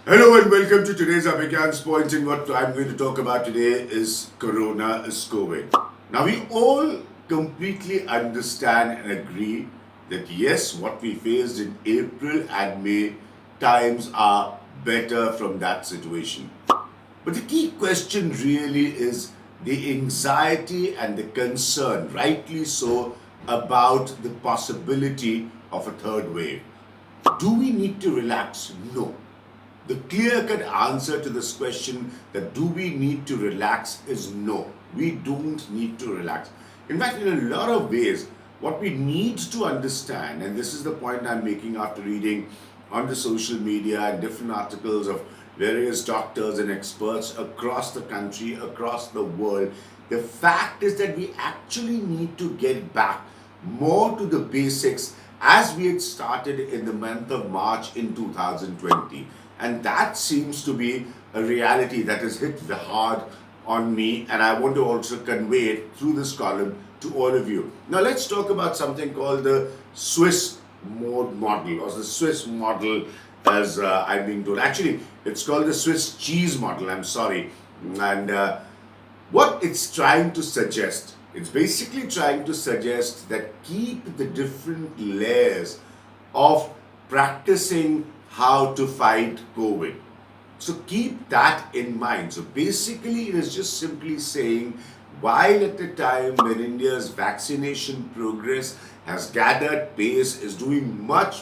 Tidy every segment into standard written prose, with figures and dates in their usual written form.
Hello and welcome to today's Abhigyan's point. And what I'm going to talk about today is Corona, is COVID. Now we all completely understand and agree that yes, what we faced in April and May, times are better from that situation. But the key question really is the anxiety and the concern, rightly so, about the possibility of a third wave. Do we need to relax? No. The clear-cut answer to this question, that do we need to relax, is no. We don't need to relax. In fact, in a lot of ways, what we need to understand, and this is the point I'm making after reading on the social media and different articles of various doctors and experts across the country, across the world, the fact is that we actually need to get back more to the basics as we had started in the month of March in 2020. And that seems to be a reality that has hit hard on me, and I want to also convey it through this column to all of you. Now let's talk about something called the Swiss model, or the Swiss model as I'm being told. Actually, it's called the Swiss cheese model, I'm sorry. And what it's trying to suggest, it's basically trying to suggest that keep the different layers of practicing how to fight COVID. So keep that in mind. So basically, it is just simply saying, while at the time when India's vaccination progress has gathered pace, is doing much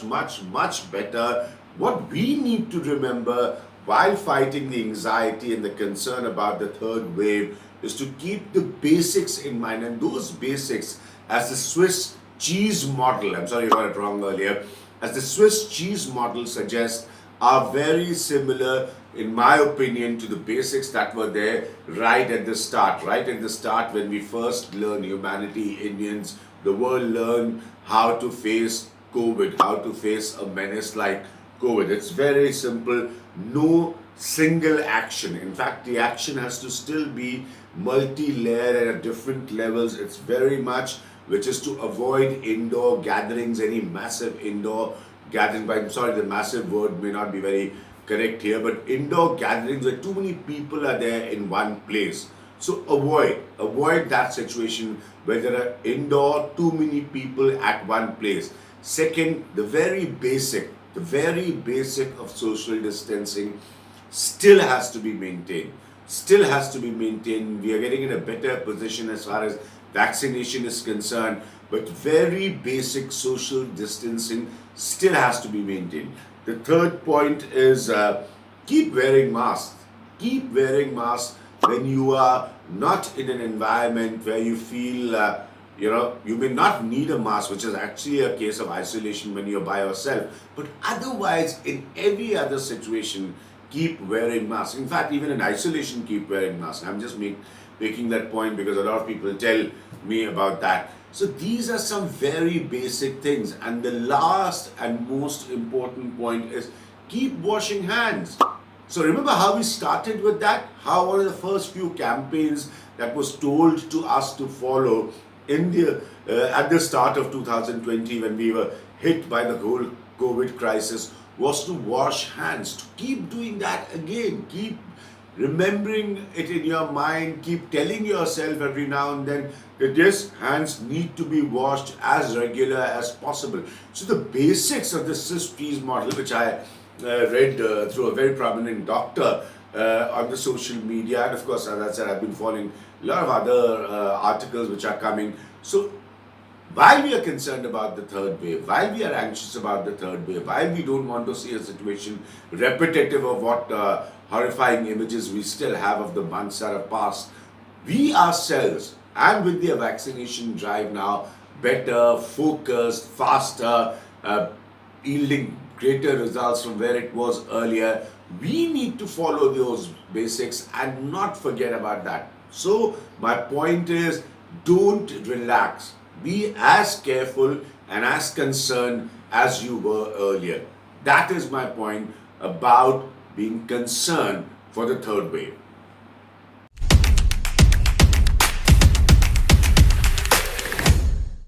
better, what we need to remember while fighting the anxiety and the concern about the third wave is to keep the basics in mind. And those basics, as the Swiss cheese model, I'm sorry I got it wrong earlier, as the Swiss cheese model suggests, are very similar, in my opinion, to the basics that were there right at the start. Right at the start, when we first learned, humanity, Indians, the world learned how to face COVID, how to face a menace like COVID. It's very simple. No single action. In fact, the action has to still be multi-layered and at different levels. It's very much which is to avoid indoor gatherings, any massive indoor gathering. But I'm sorry, the massive word may not be very correct here, but indoor gatherings where too many people are there in one place. So avoid that situation where there are indoor too many people at one place. Second, the very basic of social distancing still has to be maintained. Still has to be maintained. We are getting in a better position as far as vaccination is concerned, but very basic social distancing still has to be maintained. The third point is keep wearing masks. Keep wearing masks when you are not in an environment where you feel you may not need a mask, which is actually a case of isolation when you're by yourself. But otherwise, in every other situation, keep wearing masks. In fact, even in isolation, keep wearing masks. I'm just making that point because a lot of people tell me about that. So these are some very basic things. And the last and most important point is keep washing hands. So remember how we started with that? How one of the first few campaigns that was told to us to follow in the at the start of 2020, when we were hit by the whole COVID crisis, was to wash hands. To keep doing that again, keep remembering it in your mind, keep telling yourself every now and then that yes, hands need to be washed as regular as possible. So the basics of the Swiss cheese model, which I read through a very prominent doctor on the social media, and of course, as I said, I've been following a lot of other articles which are coming. So while we are concerned about the third wave, while we are anxious about the third wave, while we don't want to see a situation repetitive of what horrifying images we still have of the months that have passed, we ourselves, and with the vaccination drive now, better, focused, faster, yielding greater results from where it was earlier, we need to follow those basics and not forget about that. So my point is, don't relax. Be as careful and as concerned as you were earlier. That is my point about being concerned for the third wave.